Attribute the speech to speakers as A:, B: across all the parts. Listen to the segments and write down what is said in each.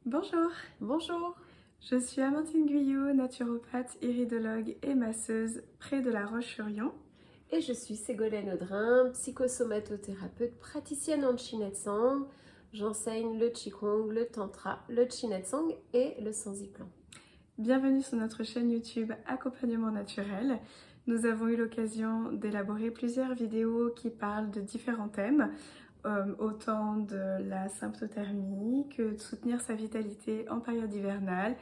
A: Bonjour,
B: Bonjour.
A: je suis Amandine Guyot, naturopathe, iridologue et masseuse près de La Roche-sur-Yon.
B: Et je suis Ségolène Audrin, psychosomatothérapeute, praticienne en Shinetsang. J'enseigne le Qigong, le Tantra, le Shinetsang et le Sanziplan.
A: Bienvenue sur notre chaîne YouTube Accompagnement Naturel. Nous avons eu l'occasion d'élaborer plusieurs vidéos qui parlent de différents thèmes, autant de la symptothermie que de soutenir sa vitalité en période hivernale,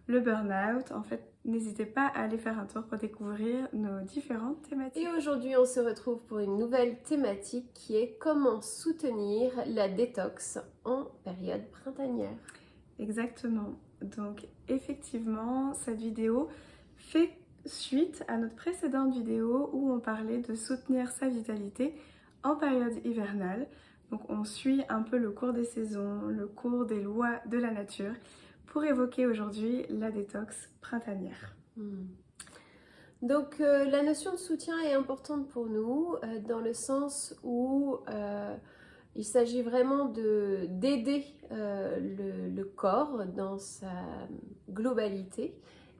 A: le burn-out. En fait, n'hésitez pas à aller faire un tour pour découvrir nos différentes thématiques.
B: Et aujourd'hui, on se retrouve pour une nouvelle thématique qui est comment soutenir la détox en période printanière.
A: Exactement. Donc effectivement, cette vidéo fait suite à notre précédente vidéo où on parlait de soutenir sa vitalité en période hivernale. Donc on suit un peu le cours des saisons, le cours des lois de la nature pour évoquer aujourd'hui la détox printanière.
B: Donc la notion de soutien est importante pour nous dans le sens où il s'agit vraiment d'aider le corps dans sa globalité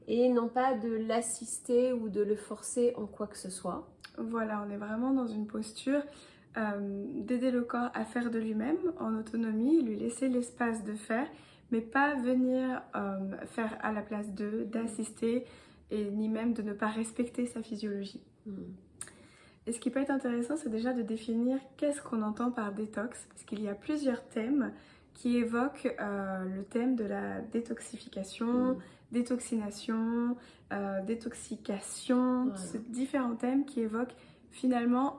B: et non pas de l'assister ou de le forcer en quoi que ce soit.
A: Voilà, on est vraiment dans une posture d'aider le corps à faire de lui-même en autonomie, lui laisser l'espace de faire, mais pas venir faire à la place d'eux, d'assister et ni même de ne pas respecter sa physiologie. Et ce qui peut être intéressant, c'est déjà de définir qu'est-ce qu'on entend par détox, parce qu'il y a plusieurs thèmes qui évoquent le thème de la détoxification, détoxination, détoxication,
B: Voilà.
A: ces différents thèmes qui évoquent finalement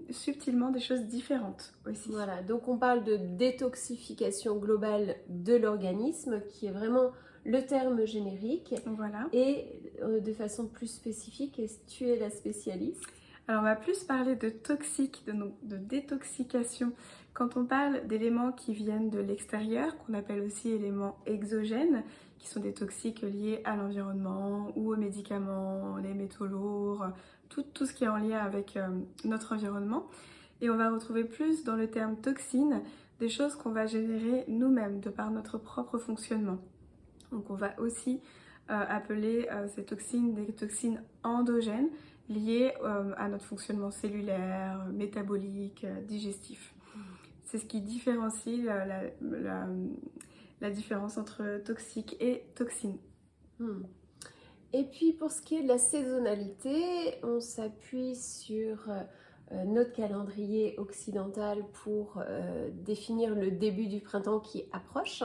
A: subtilement des choses différentes aussi.
B: Voilà, donc on parle de détoxification globale de l'organisme, qui est vraiment le terme générique.
A: Voilà.
B: Et de façon plus spécifique, et tu es la spécialiste.
A: Alors on va plus parler de toxique, de détoxication, quand on parle d'éléments qui viennent de l'extérieur, qu'on appelle aussi éléments exogènes, qui sont des toxiques liés à l'environnement ou aux médicaments, les métaux lourds, tout ce qui est en lien avec notre environnement. Et on va retrouver plus dans le terme toxine des choses qu'on va générer nous-mêmes de par notre propre fonctionnement. Donc on va aussi appeler ces toxines des toxines endogènes liées à notre fonctionnement cellulaire, métabolique, digestif. C'est ce qui différencie la différence entre toxique et toxine.
B: Et puis pour ce qui est de la saisonnalité, on s'appuie sur notre calendrier occidental pour définir le début du printemps qui approche,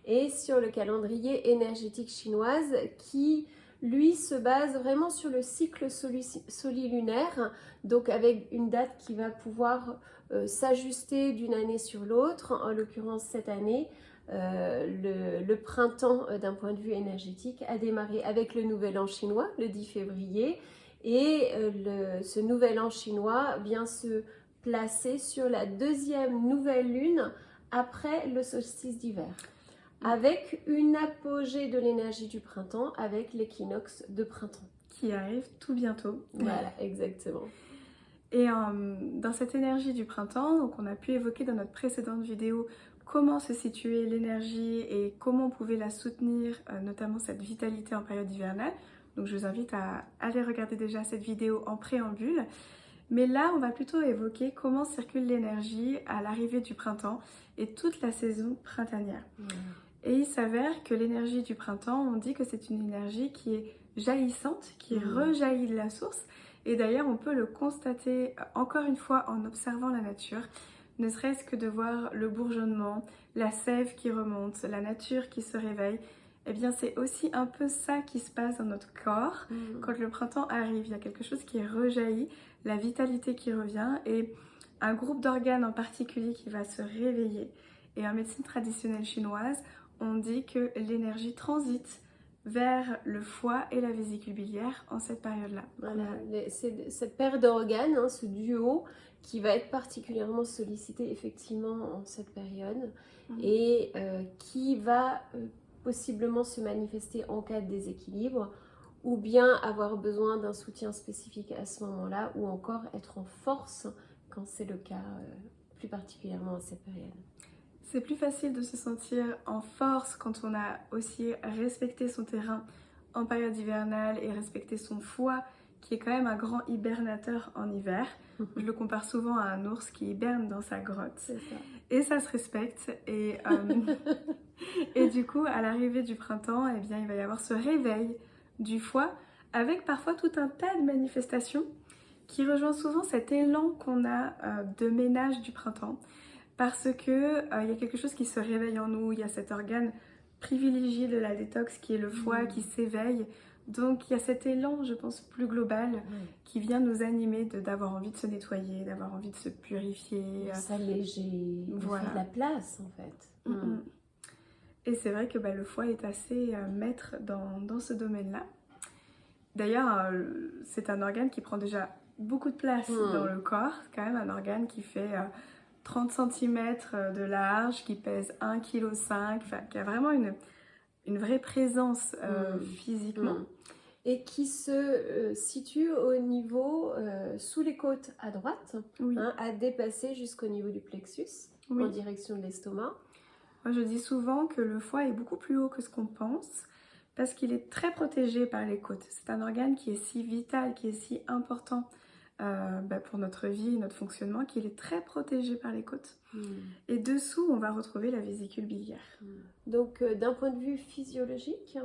B: et sur le calendrier énergétique chinoise qui, lui, se base vraiment sur le cycle solilunaire, donc avec une date qui va pouvoir s'ajuster d'une année sur l'autre. En l'occurrence, cette année, le printemps, d'un point de vue énergétique, a démarré avec le nouvel an chinois, le 10 février, et ce nouvel an chinois vient se placer sur la deuxième nouvelle lune après le solstice d'hiver, avec une apogée de l'énergie du printemps, avec l'équinoxe de printemps.
A: Qui arrive tout bientôt.
B: Voilà, exactement.
A: Et dans cette énergie du printemps, donc on a pu évoquer dans notre précédente vidéo comment se situait l'énergie et comment on pouvait la soutenir, notamment cette vitalité en période hivernale. Donc je vous invite à aller regarder déjà cette vidéo en préambule. Mais là, on va plutôt évoquer comment circule l'énergie à l'arrivée du printemps et toute la saison printanière. Et il s'avère que l'énergie du printemps, on dit que c'est une énergie qui est jaillissante, qui rejaillit de la source. Et d'ailleurs, on peut le constater encore une fois en observant la nature, ne serait-ce que de voir le bourgeonnement, la sève qui remonte, la nature qui se réveille. Eh bien, c'est aussi un peu ça qui se passe dans notre corps. Quand le printemps arrive, il y a quelque chose qui est rejailli, la vitalité qui revient et un groupe d'organes en particulier qui va se réveiller. Et en médecine traditionnelle chinoise, on dit que l'énergie transite vers le foie et la vésicule biliaire en cette période-là.
B: Voilà, c'est cette paire d'organes, hein, ce duo, qui va être particulièrement sollicité effectivement en cette période et qui va possiblement se manifester en cas de déséquilibre, ou bien avoir besoin d'un soutien spécifique à ce moment-là, ou encore être en force quand c'est le cas, plus particulièrement à cette période.
A: C'est plus facile de se sentir en force quand on a aussi respecté son terrain en période hivernale et respecté son foie, qui est quand même un grand hibernateur en hiver. Je le compare souvent à un ours qui hiberne dans sa grotte.
B: C'est ça.
A: Et ça se respecte. Et du coup, à l'arrivée du printemps, eh bien, il va y avoir ce réveil du foie avec parfois tout un tas de manifestations qui rejoint souvent cet élan qu'on a de ménage du printemps. Parce que il y a quelque chose qui se réveille en nous, il y a cet organe privilégié de la détox qui est le foie qui s'éveille. Donc il y a cet élan, je pense, plus global qui vient nous animer d'avoir envie de se nettoyer, d'avoir envie de se purifier.
B: De s'alléger, de faire de la place en fait.
A: Et c'est vrai que le foie est assez maître dans ce domaine-là. D'ailleurs, c'est un organe qui prend déjà beaucoup de place dans le corps. C'est quand même un organe qui fait 30 cm de large, qui pèse 1,5 kg, qui a vraiment une vraie présence physiquement.
B: Et qui se situe au niveau, sous les côtes à droite, à dépasser jusqu'au niveau du plexus, en direction de l'estomac.
A: Moi, je dis souvent que le foie est beaucoup plus haut que ce qu'on pense, parce qu'il est très protégé par les côtes. C'est un organe qui est si vital, qui est si important pour notre vie, notre fonctionnement, qu'il est très protégé par les côtes. Et dessous, on va retrouver la vésicule biliaire.
B: Donc, d'un point de vue physiologique,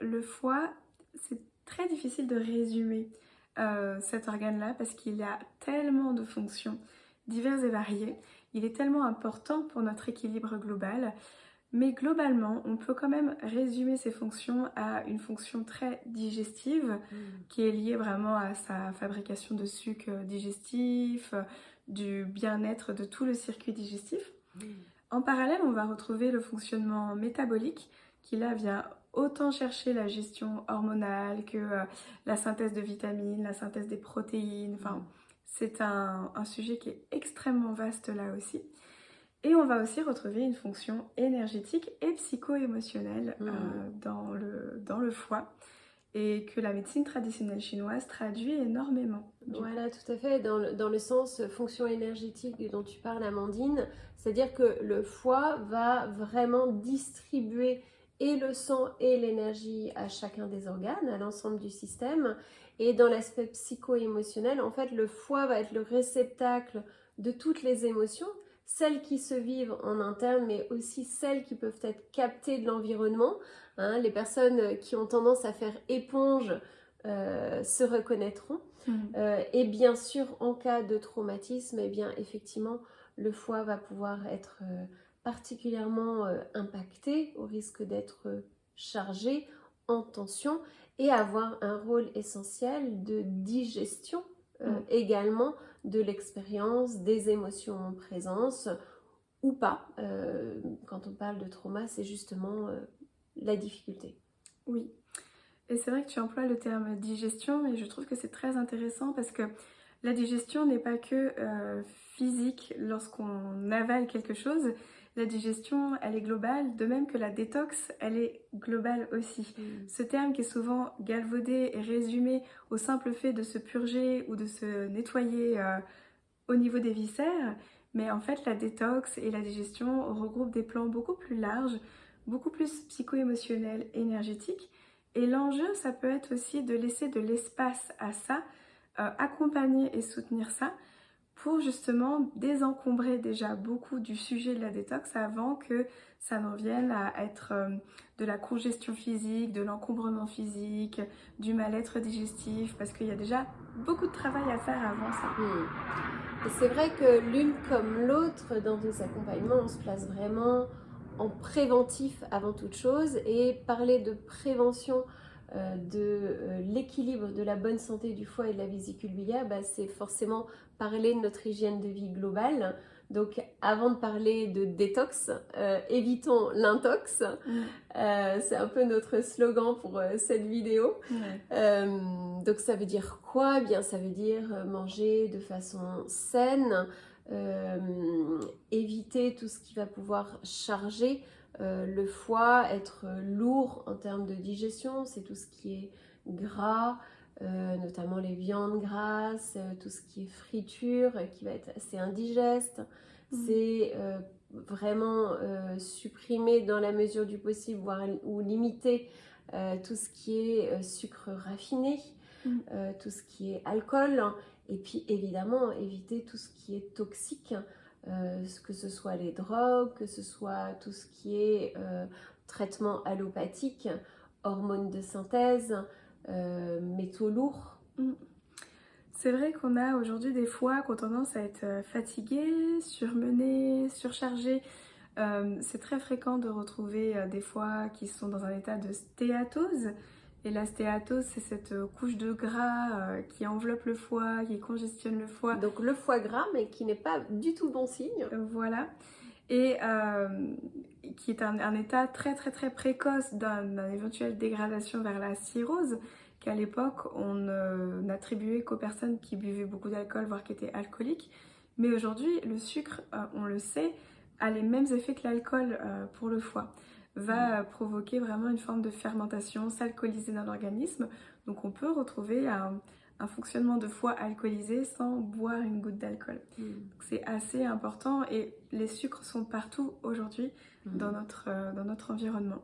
A: le foie, c'est très difficile de résumer cet organe-là parce qu'il a tellement de fonctions diverses et variées. Il est tellement important pour notre équilibre global. Mais globalement, on peut quand même résumer ses fonctions à une fonction très digestive qui est liée vraiment à sa fabrication de sucre digestif, du bien-être de tout le circuit digestif. En parallèle, on va retrouver le fonctionnement métabolique qui là vient autant chercher la gestion hormonale que la synthèse de vitamines, la synthèse des protéines. Enfin, c'est un sujet qui est extrêmement vaste là aussi. Et on va aussi retrouver une fonction énergétique et psycho-émotionnelle dans le foie et que la médecine traditionnelle chinoise traduit énormément.
B: Voilà, tout à fait, dans le sens fonction énergétique dont tu parles, Amandine, c'est-à-dire que le foie va vraiment distribuer et le sang et l'énergie à chacun des organes, à l'ensemble du système. Et dans l'aspect psycho-émotionnel, en fait, le foie va être le réceptacle de toutes les émotions, celles qui se vivent en interne, mais aussi celles qui peuvent être captées de l'environnement. Les personnes qui ont tendance à faire éponge se reconnaîtront. Et bien sûr, en cas de traumatisme, eh bien, effectivement, le foie va pouvoir être particulièrement impacté, au risque d'être chargé, en tension, et avoir un rôle essentiel de digestion également de l'expérience, des émotions en présence ou pas. Quand on parle de trauma, c'est justement la difficulté.
A: Oui, et c'est vrai que tu emploies le terme digestion et je trouve que c'est très intéressant parce que la digestion n'est pas que physique lorsqu'on avale quelque chose. La digestion, elle est globale, de même que la détox, elle est globale aussi. Ce terme qui est souvent galvaudé et résumé au simple fait de se purger ou de se nettoyer au niveau des viscères, mais en fait la détox et la digestion regroupent des plans beaucoup plus larges, beaucoup plus psycho-émotionnels, énergétiques. Et l'enjeu, ça peut être aussi de laisser de l'espace à ça, accompagner et soutenir ça, pour justement désencombrer déjà beaucoup du sujet de la détox avant que ça n'en vienne à être de la congestion physique, de l'encombrement physique, du mal-être digestif, parce qu'il y a déjà beaucoup de travail à faire avant ça.
B: Et c'est vrai que l'une comme l'autre, dans nos accompagnements, on se place vraiment en préventif avant toute chose, et parler de prévention de l'équilibre, de la bonne santé du foie et de la vésicule biliaire, c'est forcément parler de notre hygiène de vie globale. Donc avant de parler de détox, évitons l'intox. C'est un peu notre slogan pour cette vidéo. Donc ça veut dire quoi? Eh bien, ça veut dire manger de façon saine, éviter tout ce qui va pouvoir charger le foie, être lourd en termes de digestion, c'est tout ce qui est gras, notamment les viandes grasses, tout ce qui est friture, qui va être assez indigeste, c'est vraiment supprimer dans la mesure du possible, voire ou limiter tout ce qui est sucre raffiné, tout ce qui est alcool, et puis évidemment éviter tout ce qui est toxique, que ce soit les drogues, que ce soit tout ce qui est traitement allopathique, hormones de synthèse, métaux lourds.
A: C'est vrai qu'on a aujourd'hui des foies qui ont tendance à être fatigués, surmenés, surchargés. C'est très fréquent de retrouver des foies qui sont dans un état de stéatose. Et la stéatose, c'est cette couche de gras qui enveloppe le foie, qui congestionne le foie.
B: Donc le foie gras, mais qui n'est pas du tout bon signe.
A: Voilà. Et qui est un état très précoce d'une éventuelle dégradation vers la cirrhose, qu'à l'époque on n'attribuait qu'aux personnes qui buvaient beaucoup d'alcool, voire qui étaient alcooliques. Mais aujourd'hui, le sucre, on le sait, a les mêmes effets que l'alcool pour le foie. Va provoquer vraiment une forme de fermentation, s'alcooliser dans l'organisme. Donc on peut retrouver un fonctionnement de foie alcoolisé sans boire une goutte d'alcool. C'est assez important et les sucres sont partout aujourd'hui dans notre environnement.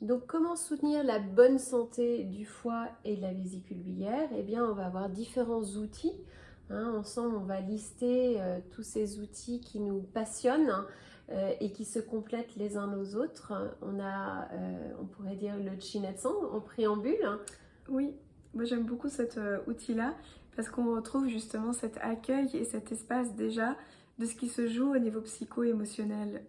B: Donc comment soutenir la bonne santé du foie et de la vésicule biliaire? Eh bien on va avoir différents outils. Ensemble on va lister tous ces outils qui nous passionnent et qui se complètent les uns aux autres. On a, on pourrait dire, le Chinatsan en préambule.
A: Oui, moi j'aime beaucoup cet outil-là parce qu'on retrouve justement cet accueil et cet espace déjà de ce qui se joue au niveau psycho-émotionnel,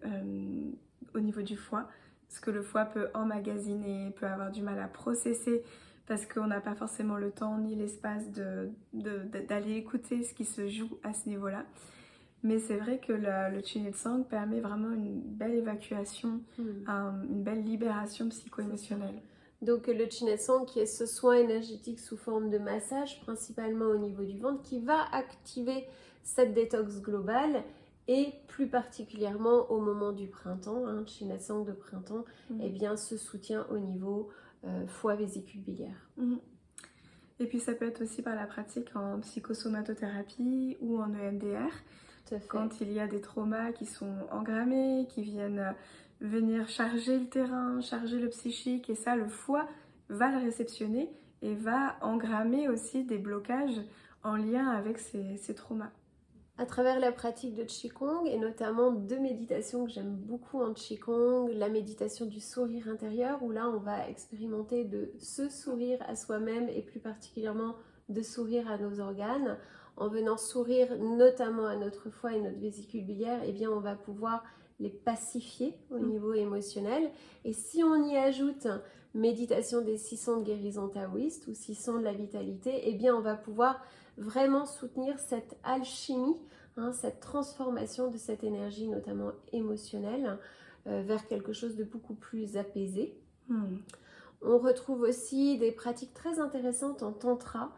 A: au niveau du foie. Ce que le foie peut emmagasiner, peut avoir du mal à processer parce qu'on n'a pas forcément le temps ni l'espace d'aller écouter ce qui se joue à ce niveau-là. Mais c'est vrai que le Chinatsan permet vraiment une belle évacuation, une belle libération psycho-émotionnelle.
B: Donc le Chinatsan qui est ce soin énergétique sous forme de massage, principalement au niveau du ventre, qui va activer cette détox globale et plus particulièrement au moment du printemps, Chinatsan de printemps, eh bien ce soutien au niveau foie vésicule biliaire.
A: Et puis ça peut être aussi par la pratique en psychosomatothérapie ou en EMDR. Quand il y a des traumas qui sont engrammés, qui viennent venir charger le terrain, charger le psychique, et ça, le foie va le réceptionner et va engrammer aussi des blocages en lien avec ces traumas.
B: À travers la pratique de Qigong et notamment deux méditations que j'aime beaucoup en Qigong, la méditation du sourire intérieur où là on va expérimenter de se sourire à soi-même et plus particulièrement de sourire à nos organes. En venant sourire notamment à notre foie et notre vésicule biliaire, eh bien on va pouvoir les pacifier au niveau émotionnel. Et si on y ajoute méditation des 6 sons de guérison taoïste ou 6 sons de la vitalité, eh bien on va pouvoir vraiment soutenir cette alchimie, cette transformation de cette énergie, notamment émotionnelle, vers quelque chose de beaucoup plus apaisé. On retrouve aussi des pratiques très intéressantes en tantra,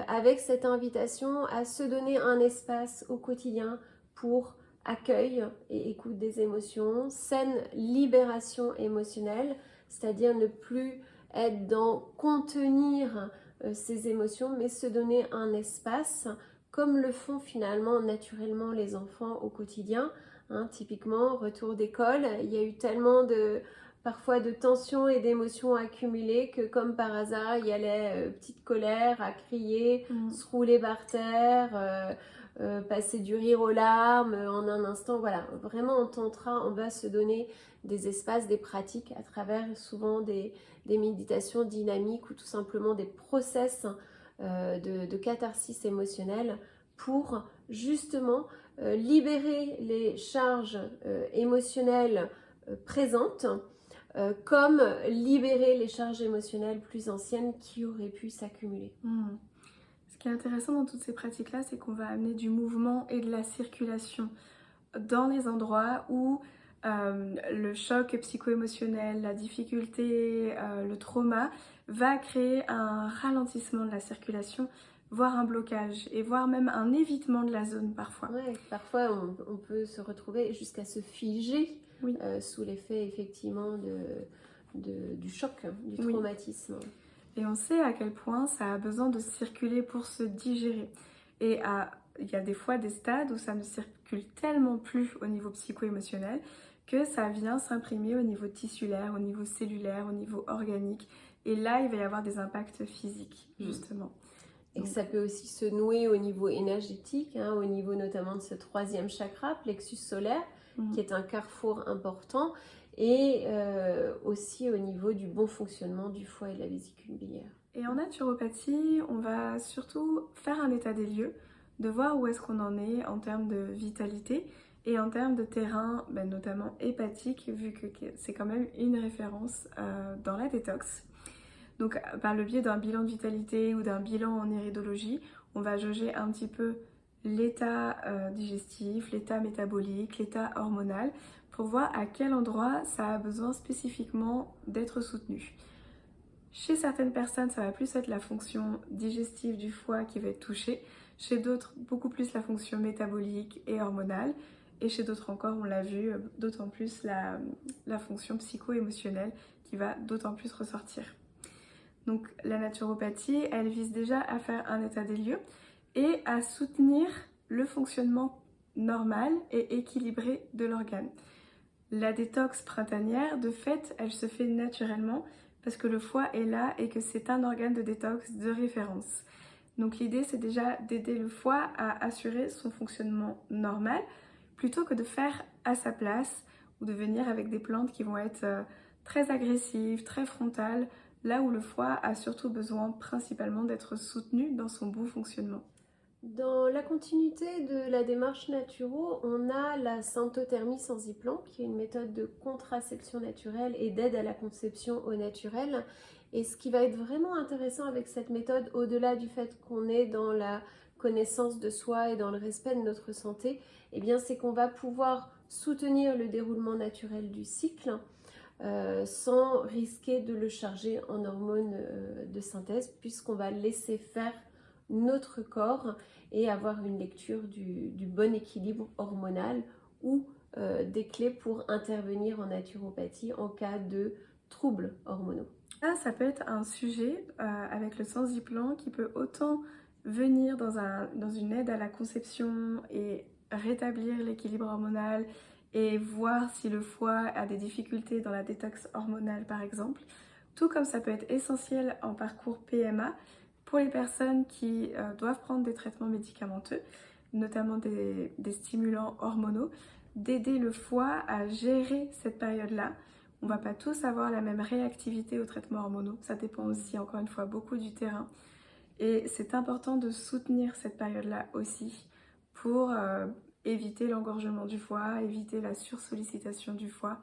B: avec cette invitation à se donner un espace au quotidien pour accueil et écoute des émotions, saine libération émotionnelle, c'est-à-dire ne plus être dans contenir ces émotions, mais se donner un espace, comme le font finalement naturellement les enfants au quotidien. Typiquement, retour d'école, il y a eu tellement parfois de tensions et d'émotions accumulées que comme par hasard, il y allait petite colère à crier, se rouler par terre, passer du rire aux larmes en un instant. Voilà, vraiment en tantra, on va se donner des espaces, des pratiques à travers souvent des méditations dynamiques ou tout simplement des process de catharsis émotionnelle pour justement libérer les charges émotionnelles présentes, comme libérer les charges émotionnelles plus anciennes qui auraient pu s'accumuler.
A: Ce qui est intéressant dans toutes ces pratiques-là, c'est qu'on va amener du mouvement et de la circulation dans les endroits où le choc psycho-émotionnel, la difficulté, le trauma va créer un ralentissement de la circulation, voire un blocage, et voire même un évitement de la zone parfois.
B: Ouais, parfois on peut se retrouver jusqu'à se figer sous l'effet effectivement du choc, du traumatisme.
A: Et on sait à quel point ça a besoin de circuler pour se digérer. Et il y a des fois des stades où ça ne circule tellement plus au niveau psycho-émotionnel que ça vient s'imprimer au niveau tissulaire, au niveau cellulaire, au niveau organique. Et là, il va y avoir des impacts physiques, justement.
B: Et que ça peut aussi se nouer au niveau énergétique, hein, au niveau notamment de ce troisième chakra, plexus solaire, qui est un carrefour important, et aussi au niveau du bon fonctionnement du foie et de la vésicule biliaire.
A: Et en naturopathie, on va surtout faire un état des lieux, de voir où est-ce qu'on en est en termes de vitalité et en termes de terrain, notamment hépatique, vu que c'est quand même une référence dans la détox. Donc par le biais d'un bilan de vitalité ou d'un bilan en iridologie, on va jauger un petit peu l'état digestif, l'état métabolique, l'état hormonal, pour voir à quel endroit ça a besoin spécifiquement d'être soutenu. Chez certaines personnes, ça va plus être la fonction digestive du foie qui va être touchée. Chez d'autres, beaucoup plus la fonction métabolique et hormonale. Et chez d'autres encore, on l'a vu, d'autant plus la fonction psycho-émotionnelle qui va d'autant plus ressortir. Donc la naturopathie, elle vise déjà à faire un état des lieux et à soutenir le fonctionnement normal et équilibré de l'organe. La détox printanière, de fait, elle se fait naturellement parce que le foie est là et que c'est un organe de détox de référence. Donc l'idée, c'est déjà d'aider le foie à assurer son fonctionnement normal plutôt que de faire à sa place ou de venir avec des plantes qui vont être très agressives, très frontales, là où le foie a surtout besoin principalement d'être soutenu dans son bon fonctionnement.
B: Dans la continuité de la démarche naturo, on a la symptothermie sans implant, qui est une méthode de contraception naturelle et d'aide à la conception au naturel. Et ce qui va être vraiment intéressant avec cette méthode, au-delà du fait qu'on est dans la connaissance de soi et dans le respect de notre santé, eh bien, c'est qu'on va pouvoir soutenir le déroulement naturel du cycle sans risquer de le charger en hormones de synthèse, puisqu'on va laisser faire notre corps et avoir une lecture du bon équilibre hormonal ou des clés pour intervenir en naturopathie en cas de troubles hormonaux.
A: Ça peut être un sujet avec le Sensiplan qui peut autant venir dans une aide à la conception et rétablir l'équilibre hormonal et voir si le foie a des difficultés dans la détox hormonale par exemple, tout comme ça peut être essentiel en parcours PMA pour les personnes qui doivent prendre des traitements médicamenteux, notamment des stimulants hormonaux, d'aider le foie à gérer cette période-là. On ne va pas tous avoir la même réactivité aux traitements hormonaux, ça dépend aussi encore une fois beaucoup du terrain. Et c'est important de soutenir cette période-là aussi pour éviter l'engorgement du foie, éviter la sursollicitation du foie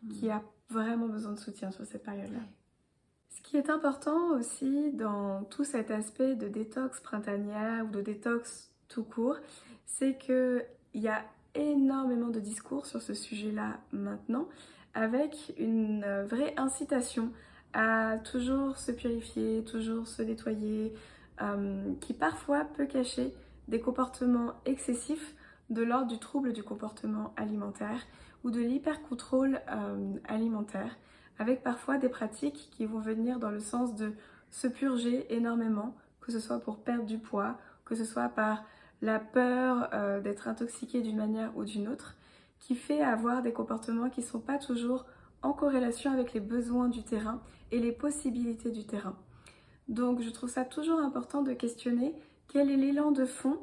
A: qui a vraiment besoin de soutien sur cette période-là. Ce qui est important aussi dans tout cet aspect de détox printanière ou de détox tout court, c'est qu'il y a énormément de discours sur ce sujet-là maintenant, avec une vraie incitation à toujours se purifier, toujours se nettoyer, qui parfois peut cacher des comportements excessifs de l'ordre du trouble du comportement alimentaire ou de l'hypercontrôle alimentaire, avec parfois des pratiques qui vont venir dans le sens de se purger énormément, que ce soit pour perdre du poids, que ce soit par la peur d'être intoxiqué d'une manière ou d'une autre, qui fait avoir des comportements qui ne sont pas toujours en corrélation avec les besoins du terrain et les possibilités du terrain. Donc je trouve ça toujours important de questionner quel est l'élan de fond,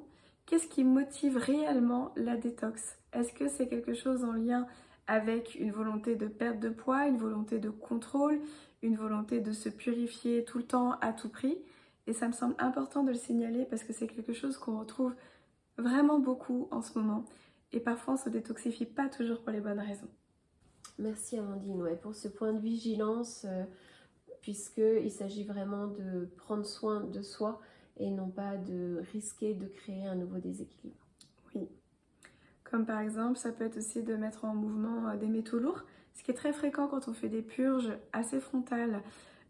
A: qu'est-ce qui motive réellement la détox. Est-ce que c'est quelque chose en lien avec une volonté de perte de poids, une volonté de contrôle, une volonté de se purifier tout le temps à tout prix? Et ça me semble important de le signaler parce que c'est quelque chose qu'on retrouve vraiment beaucoup en ce moment. Et parfois on ne se détoxifie pas toujours pour les bonnes raisons.
B: Merci Amandine, pour ce point de vigilance, puisqu'il s'agit vraiment de prendre soin de soi et non pas de risquer de créer un nouveau déséquilibre.
A: Oui. Comme par exemple, ça peut être aussi de mettre en mouvement des métaux lourds, ce qui est très fréquent quand on fait des purges assez frontales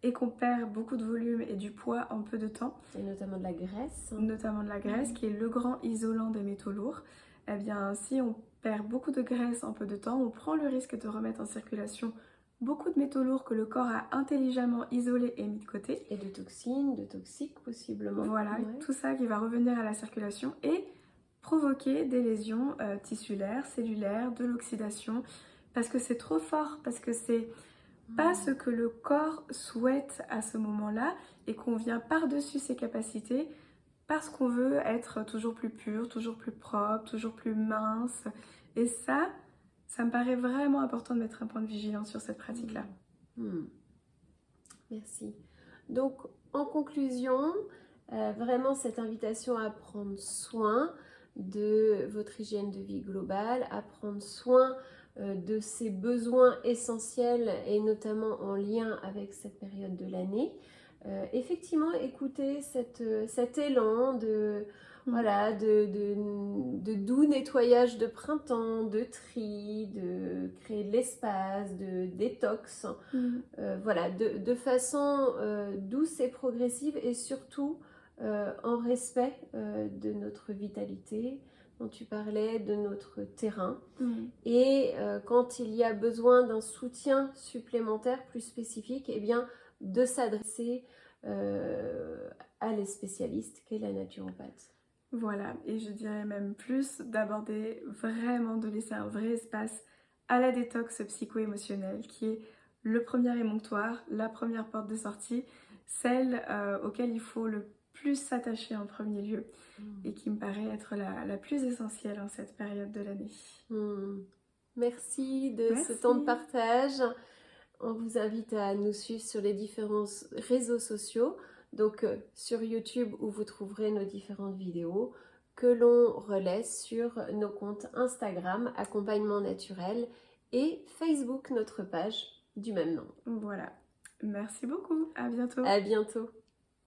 A: et qu'on perd beaucoup de volume et du poids en peu de temps.
B: Et notamment de la graisse.
A: Notamment de la graisse, qui est le grand isolant des métaux lourds. Eh bien, si on perd beaucoup de graisse en peu de temps, on prend le risque de remettre en circulation beaucoup de métaux lourds que le corps a intelligemment isolés et mis de côté.
B: Et de toxines, de toxiques possiblement.
A: Voilà, tout ça qui va revenir à la circulation et provoquer des lésions tissulaires, cellulaires, de l'oxydation, parce que c'est trop fort, parce que c'est pas ce que le corps souhaite à ce moment-là et qu'on vient par-dessus ses capacités parce qu'on veut être toujours plus pur, toujours plus propre, toujours plus mince. Et ça me paraît vraiment important de mettre un point de vigilance sur cette pratique-là.
B: Merci. Donc, en conclusion, vraiment cette invitation à prendre soin de votre hygiène de vie globale, à prendre soin de ses besoins essentiels et notamment en lien avec cette période de l'année. Effectivement, écoutez cet élan de doux nettoyage de printemps, de tri, de créer de l'espace, de détox, de façon douce et progressive et surtout en respect de notre vitalité dont tu parlais, de notre terrain. Et quand il y a besoin d'un soutien supplémentaire plus spécifique, eh bien, de s'adresser à les spécialistes qu'est la naturopathe.
A: Voilà, et je dirais même plus d'aborder vraiment, de laisser un vrai espace à la détox psycho-émotionnelle qui est le premier émonctoire, la première porte de sortie, celle auquel il faut le plus s'attacher en premier lieu et qui me paraît être la plus essentielle en cette période de l'année.
B: Merci de ce temps de partage. On vous invite à nous suivre sur les différents réseaux sociaux, donc sur YouTube où vous trouverez nos différentes vidéos que l'on relaie sur nos comptes Instagram, Accompagnement Naturel, et Facebook, notre page du même nom.
A: Voilà. Merci beaucoup. À bientôt.
B: À bientôt.